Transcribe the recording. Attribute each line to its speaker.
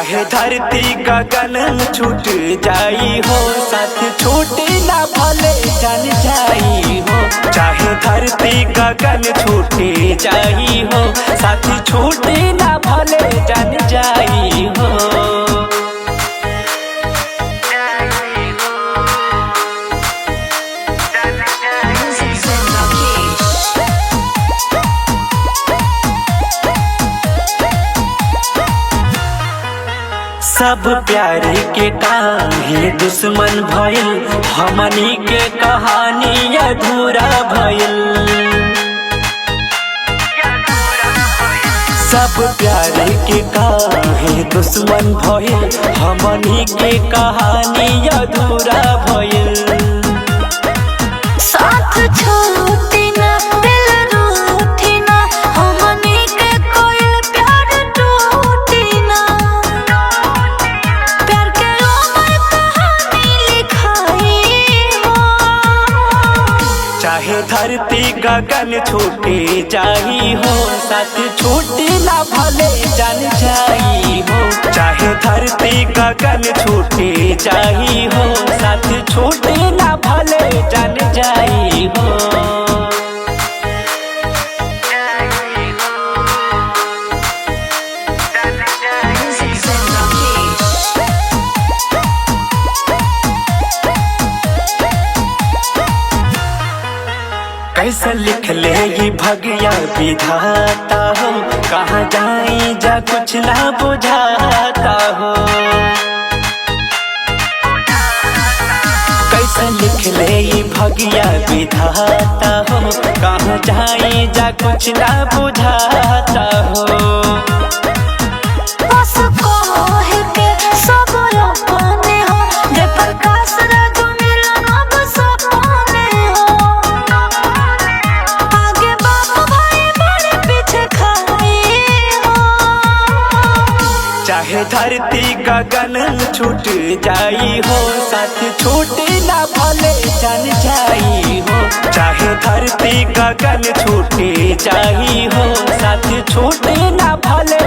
Speaker 1: चाहे धरती गगन छूट जाई हो, साथ छूटे ना भले जन जाई हो। चाहे धरती गगन छूटे जाई हो, साथ छूटे ना भले जन जाई हो। सब प्यारे के काहे दुश्मन भइल, हमनी के कहानी अधूरा भइल। सब प्यारे के काहे दुश्मन भइल, हमनी के कहानी अधूरा भइल।
Speaker 2: साथ छूटी ना दिल रूठी ना, हमनी के कोई प्यार टूटी ना। प्यार के अमर कहानी लिखाई हो।
Speaker 1: चाहे धरती गगन छूटे जाई हो, साथ छूटे ना भले जन जाई हो। चाहे धरती गगन छूटे जाई हो, साथ छूटे ना भले जन जाई हो। कैसे लिख ले ये भगिया विधाता हो, कहाँ जाए जा कुछ ना बुझाता हो। कैसे लिख ले ये भगिया विधाता हो, कहाँ जाए जा कुछ ना बुझाता हो।
Speaker 2: बस कह के सब अपने हो, जे प्रकाश रघु मिलन अब सपने हो। आगे बाप भाई बड़े पीछे खाई हो।
Speaker 1: चाहे धरती गगन छूट जाई हो, साथ छूटे ना भले जन जाई हो। चाहे धरती गगन छूटे जाई हो, साथ छूटे ना भले